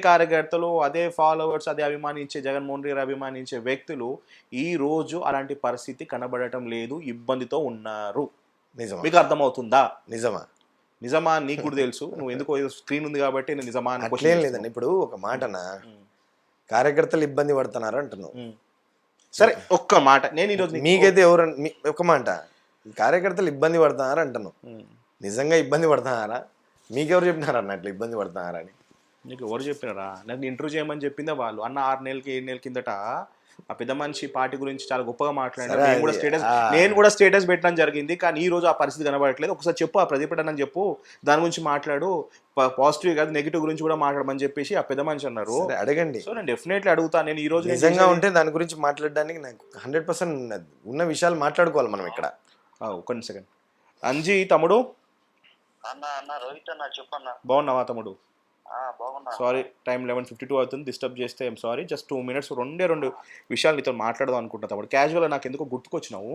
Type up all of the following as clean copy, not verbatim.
కార్యకర్తలు, అదే ఫాలోవర్స్, అదే అభిమానించే జగన్మోహన్ రెడ్డి అభిమానించే వ్యక్తులు ఈ రోజు అలాంటి పరిస్థితి కనబడటం లేదు, ఇబ్బందితో ఉన్నారు. నిజమా? మీకు అర్థమవుతుందా? నిజమా? నిజమా అని నీకు కూడా తెలుసు. నువ్వు ఎందుకో స్క్రీన్ ఉంది కాబట్టి నేను నిజమా అని అట్లేం లేదండి. ఇప్పుడు ఒక మాటనా, కార్యకర్తలు ఇబ్బంది పడుతున్నారు అంటున్నావు. సరే ఒక్క మాట, నేను ఈరోజు మీకైతే ఎవరు ఒక మాట, కార్యకర్తలు ఇబ్బంది పడుతున్నారు అంటున్నావు, నిజంగా ఇబ్బంది పడుతున్నారా? మీకెవరు చెప్పినారా అట్లా ఇబ్బంది పడుతున్నారా అని? నీకు ఎవరు చెప్పినారా? నాకు ఇంటర్వ్యూ చేయమని చెప్పిందే వాళ్ళు. అన్న 6 నెలలకి 7 నెలల కిందట ఆ పెద్ద మనిషి పార్టీ గురించి చాలా గొప్పగా మాట్లాడారు. నేను కూడా స్టేటస్ పెట్టడం జరిగింది, కానీ ఈ రోజు ఆ పరిస్థితి కనబడట్లేదు. ఒకసారి చెప్పు, ఆ ప్రతిపడనని చెప్పు, దాని గురించి మాట్లాడు, పాజిటివ్ కాదు నెగిటివ్ గురించి కూడా మాట్లాడమని చెప్పేసి ఆ పెద్ద మనిషి అన్నారు. అడగండి. సో నేను డెఫినెట్లీ అడుగుతాను. నేను ఈ రోజు నిజంగా ఉంటే దాని గురించి మాట్లాడడానికి నాకు 100% ఉన్న విషయాలు మాట్లాడుకోవాలి మనం ఇక్కడ. ఒక్క సెకండ్. అంజీ తమ్ముడు, బాగున్నావా తమ్ముడు? సారీ, టైం 11:52 అవుతుంది, డిస్టర్బ్ చేస్తే ఐమ్ సారీ. జస్ట్ 2 minutes, రెండు విషయాలు నీతో మాట్లాడదాం అనుకుంటా తమ్ముడు. క్యాజువల్గా నాకు ఎందుకో గుర్తుకొచ్చినావు.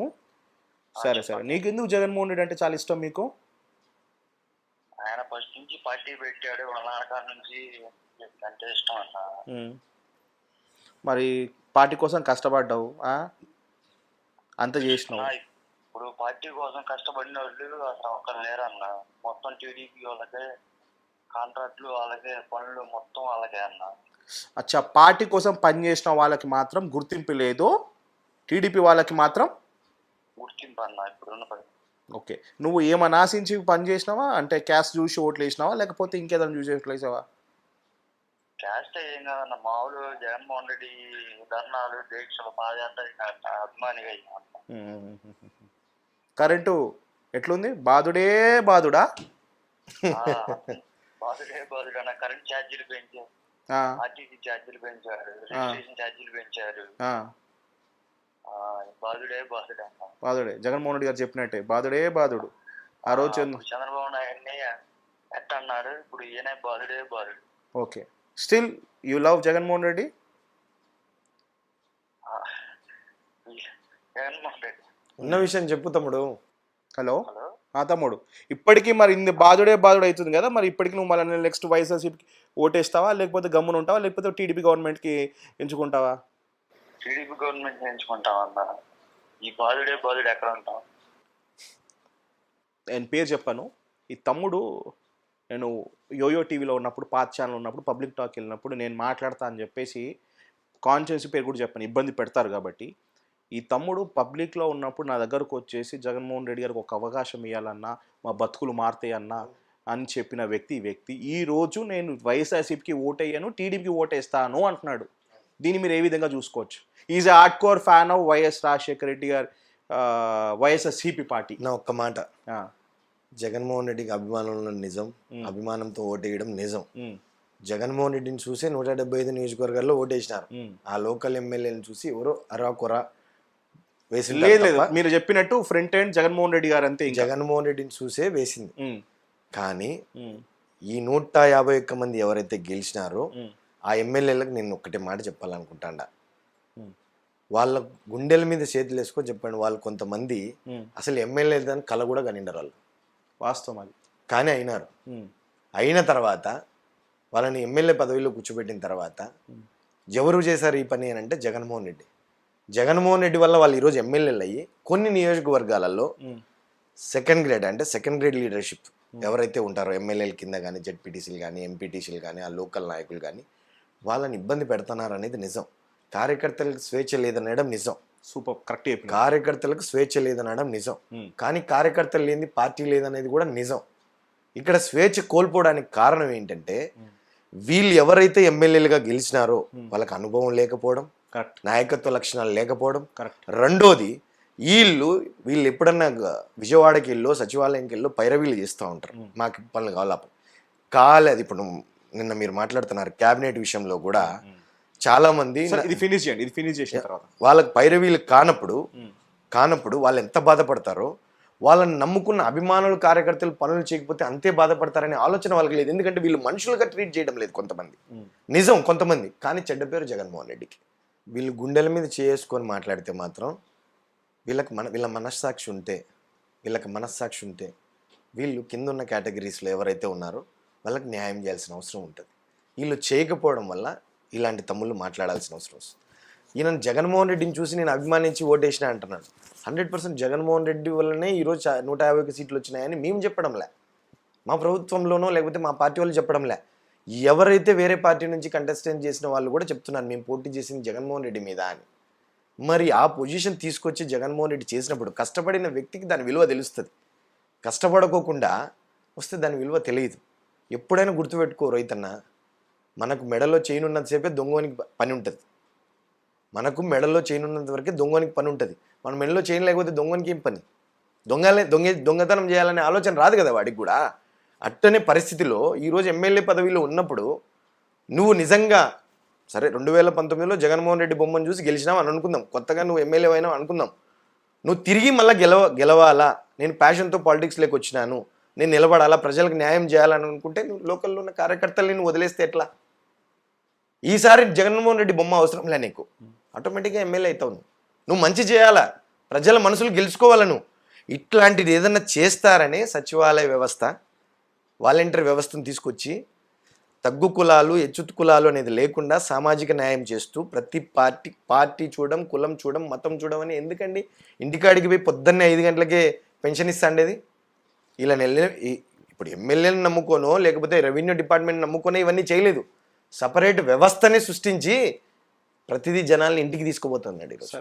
సరే నీకు ఎందుకు జగన్మోహన్ రెడ్డి అంటే చాలా ఇష్టం మీకు? ఆయన ఫస్ట్ నుంచి పార్టీ పెట్టాడు, వాళ్ళ నాన్నగారి నుంచి అంటే ఇష్టం అన్న. మరి పార్టీ కోసం కష్టపడ్డావు, అంత చేసినావు. ఇప్పుడు పార్టీ కోసం కష్టపడిన వాళ్ళు అసలు ఒక్కరు లేరన్న. మొత్తం టీడీపీ వాళ్ళకే కాంట్రాక్ట్లు, వాళ్ళకే పనులు, మొత్తం వాళ్ళకే అన్న. అచ్చా, పార్టీ కోసం పనిచేసిన వాళ్ళకి మాత్రం గుర్తింపు లేదు, టీడీపీ వాళ్ళకి మాత్రం గుర్తింపు అన్న ఇప్పుడున్న పని. ఓకే, నువ్వు ఏమన్నా ఆశించి పని చేసినావా? అంటే క్యాస్ట్ చూసి ఓట్లు వేసినావా, లేకపోతే ఇంకేదైనా చూసి ఓట్లు వేసావా? క్యాస్ట్ ఏం కాదన్న, మామూలు జగన్మోహన్ రెడ్డి ధర్నాలు, దీక్షలు, పాదయాత్ర అభిమానిగా అయ్యాను. కరెంటు ఎట్లుంది? బాధుడే బాధుడా? బాధుడే బాధుడన్న. కరెంట్ ఛార్జీలు పెంచారు, ఆర్టీసీ ఛార్జీలు పెంచారు, రిజిస్ట్రేషన్ ఛార్జీలు పెంచారు. బాధుడే బాధుడు అన్న. బాధుడే, జగన్మోహన్ రెడ్డి గారు చెప్పినట్టే బాధుడే బాధుడు. ఆ రోజు చంద్రబాబు నాయుడిని ఎట్ట అన్నాడు, ఇప్పుడు ఈయన బాధుడే బాధుడు. Okay, still you love Jaganmohan Reddy? Jaganmohan Reddy ఉన్న విషయం చెప్పు తమ్ముడు. హలో తమ్ముడు, ఇప్పటికీ మరి ఇంత బాధుడే అవుతుంది కదా, మరి ఇప్పటికి నువ్వు మళ్ళీ నెక్స్ట్ వైఎస్ఆర్సీపీకి ఓటేస్తావా, లేకపోతే గమ్మున ఉంటావా, లేకపోతే టీడీపీ గవర్నమెంట్కి ఎంచుకుంటావా? TDP government ఎంచుకుంటామన్నా. ఈ బాధుడే బాధుడు ఎక్కడ ఉంటాం? నేను పేరు చెప్పాను. ఈ తమ్ముడు, నేను యోయో టీవీలో ఉన్నప్పుడు, పాత ఛానల్ ఉన్నప్పుడు, పబ్లిక్ టాక్ వెళ్ళినప్పుడు నేను మాట్లాడతా అని చెప్పేసి కాన్షియన్స్ పేరు కూడా చెప్పాను, ఇబ్బంది పెడతారు కాబట్టి. ఈ తమ్ముడు పబ్లిక్లో ఉన్నప్పుడు నా దగ్గరకు వచ్చేసి జగన్మోహన్ రెడ్డి గారికి ఒక అవకాశం ఇవ్వాలన్నా, మా బతుకులు మారుతాయి అన్నా అని చెప్పిన వ్యక్తి ఈరోజు నేను వైఎస్ఆర్సీపీకి ఓటేయను, టీడీపీకి ఓటేస్తాను అంటున్నాడు. దీన్ని మీరు ఏ విధంగా చూసుకోవచ్చు? Is a hard core fan of YS Rajasekhara Reddy గారు, వైఎస్ఆర్సీపీ పార్టీ. నా ఒక్క మాట, జగన్మోహన్ రెడ్డికి అభిమానంలో నిజం, అభిమానంతో ఓటేయడం నిజం. జగన్మోహన్ రెడ్డిని చూసి 175 నియోజకవర్గాల్లో ఓటేసినారు. ఆ లోకల్ ఎమ్మెల్యేని చూసి ఎవరో అరాకొర వేసింది. లేదు, మీరు చెప్పినట్టు ఫ్రంట్ ఎండ్ జగన్మోహన్ రెడ్డి గారు అంతే, జగన్మోహన్ రెడ్డిని చూసే వేసింది. కానీ ఈ 151 మంది ఎవరైతే గెలిచినారో ఆ ఎమ్మెల్యేలకు నేను ఒక్కటే మాట చెప్పాలనుకుంటాండా, వాళ్ళ గుండెల మీద చేతులు వేసుకొని చెప్పండి, వాళ్ళు కొంతమంది అసలు ఎమ్మెల్యే దాని కళ కూడా కనిండరు వాళ్ళు, వాస్తవం అది. కానీ అయినారు. అయిన తర్వాత వాళ్ళని ఎమ్మెల్యే పదవిలో కూర్చోబెట్టిన తర్వాత ఎవరు చేశారు ఈ పని అని అంటే జగన్మోహన్ రెడ్డి. జగన్మోహన్ రెడ్డి వల్ల వాళ్ళు ఈరోజు ఎమ్మెల్యేలు అయ్యి కొన్ని నియోజకవర్గాలలో సెకండ్ గ్రేడ్ లీడర్షిప్ ఎవరైతే ఉంటారో ఎమ్మెల్యేల కింద కానీ, జెడ్పీటీసీలు కానీ, ఎంపీటీసీలు కానీ, ఆ లోకల్ నాయకులు కానీ వాళ్ళని ఇబ్బంది పెడుతున్నారు అనేది నిజం. కార్యకర్తలకు స్వేచ్ఛ లేదనడం నిజం. Super, correct. కార్యకర్తలకు స్వేచ్ఛ లేదనడం నిజం, కానీ కార్యకర్తలు లేని పార్టీ లేదనేది కూడా నిజం. ఇక్కడ స్వేచ్ఛ కోల్పోవడానికి కారణం ఏంటంటే వీళ్ళు ఎవరైతే ఎమ్మెల్యేలుగా గెలిచినారో వాళ్ళకి అనుభవం లేకపోవడం, నాయకత్వ లక్షణాలు లేకపోవడం. రెండోది, వీళ్ళు ఎప్పుడన్నా విజయవాడకి వెళ్ళో సచివాలయంకి వెళ్ళో పైరవీలు చేస్తూ ఉంటారు, మాకు పనులు కాలేదు. ఇప్పుడు నిన్న మీరు మాట్లాడుతున్నారు క్యాబినెట్ విషయంలో కూడా చాలా మంది వాళ్ళకి పైరవీలు కానప్పుడు వాళ్ళు ఎంత బాధపడతారో, వాళ్ళని నమ్ముకున్న అభిమానులు, కార్యకర్తలు పనులు చేయకపోతే అంతే బాధపడతారనే ఆలోచన వాళ్ళకి లేదు. ఎందుకంటే వీళ్ళు మనుషులుగా ట్రీట్ చేయడం లేదు కొంతమంది, నిజం కొంతమంది. కానీ చెడ్డ పేరు జగన్మోహన్ రెడ్డికి. వీళ్ళు గుండెల మీద చేసుకొని మాట్లాడితే మాత్రం వీళ్ళ మనస్సాక్షి ఉంటే వీళ్ళు కింద ఉన్న కేటగిరీస్లో ఎవరైతే ఉన్నారో వాళ్ళకి న్యాయం చేయాల్సిన అవసరం ఉంటుంది. వీళ్ళు చేయకపోవడం వల్ల ఇలాంటి తమ్ముళ్ళు మాట్లాడాల్సిన అవసరం వస్తుంది. ఈయన జగన్మోహన్ రెడ్డిని చూసి నేను అభిమానించి ఓటేసిన అంటున్నాడు. 100% జగన్మోహన్ రెడ్డి వల్లనే ఈరోజు 150 సీట్లు వచ్చినాయని మేము చెప్పడంలే, మా ప్రభుత్వంలోనో లేకపోతే మా పార్టీ వాళ్ళు చెప్పడంలే. ఎవరైతే వేరే పార్టీ నుంచి కంటెస్టెంట్ చేసిన వాళ్ళు కూడా చెప్తున్నారు మేము పోటీ చేసింది జగన్మోహన్ రెడ్డి మీద అని. మరి ఆ పొజిషన్ తీసుకొచ్చి జగన్మోహన్ రెడ్డి చేసినప్పుడు కష్టపడిన వ్యక్తికి దాని విలువ తెలుస్తుంది. కష్టపడుకోకుండా వస్తే దాని విలువ తెలియదు. ఎప్పుడైనా గుర్తుపెట్టుకో రైతన్న, మనకు మెడలో చైన్ ఉన్నంతసేపే దొంగోనికి పని ఉంటుంది. మనకు మెడలో చైన్ ఉన్నంత వరకే దొంగోనికి పని ఉంటుంది. మన మెడలో చైన్ లేకపోతే దొంగోనికి ఏం పని? దొంగతనం చేయాలనే ఆలోచన రాదు కదా వాడికి కూడా. అట్టనే పరిస్థితిలో ఈరోజు ఎమ్మెల్యే పదవిలో ఉన్నప్పుడు నువ్వు నిజంగా సరే 2019లో జగన్మోహన్ రెడ్డి బొమ్మను చూసి గెలిచినావు అని అనుకుందాం, కొత్తగా నువ్వు ఎమ్మెల్యే అయినావు అనుకుందాం. నువ్వు తిరిగి మళ్ళీ గెలవాలా, నేను ప్యాషన్తో పాలిటిక్స్లోకి వచ్చినాను, నేను నిలబడాలా, ప్రజలకు న్యాయం చేయాలని అనుకుంటే నువ్వు లోకల్లో ఉన్న కార్యకర్తల్ని నువ్వు వదిలేస్తే ఎట్లా? ఈసారి జగన్మోహన్ రెడ్డి బొమ్మ అవసరంలే నీకు, ఆటోమేటిక్గా ఎమ్మెల్యే అవుతావు. నువ్వు మంచి చేయాలా, ప్రజల మనసులు గెలుచుకోవాలా. నువ్వు ఇట్లాంటిది ఏదన్నా చేస్తారనే సచివాలయ వ్యవస్థ, వాలంటీర్ వ్యవస్థను తీసుకొచ్చి తగ్గు కులాలు హెచ్చు కులాలు అనేది లేకుండా సామాజిక న్యాయం చేస్తూ ప్రతి పార్టీ చూడడం, కులం చూడడం, మతం చూడడం అని ఎందుకండి? ఇంటికాడికి పోయి పొద్దున్నే 5 గంటలకే పెన్షన్ ఇస్తాండేది. ఇలా ఇప్పుడు ఎమ్మెల్యేని నమ్ముకోనో లేకపోతే రెవెన్యూ డిపార్ట్మెంట్ నమ్ముకోనో ఇవన్నీ చేయలేదు. సపరేట్ వ్యవస్థనే సృష్టించి ప్రతిదీ జనాల్ని ఇంటికి తీసుకుపోతున్నాడు ఈరోజు.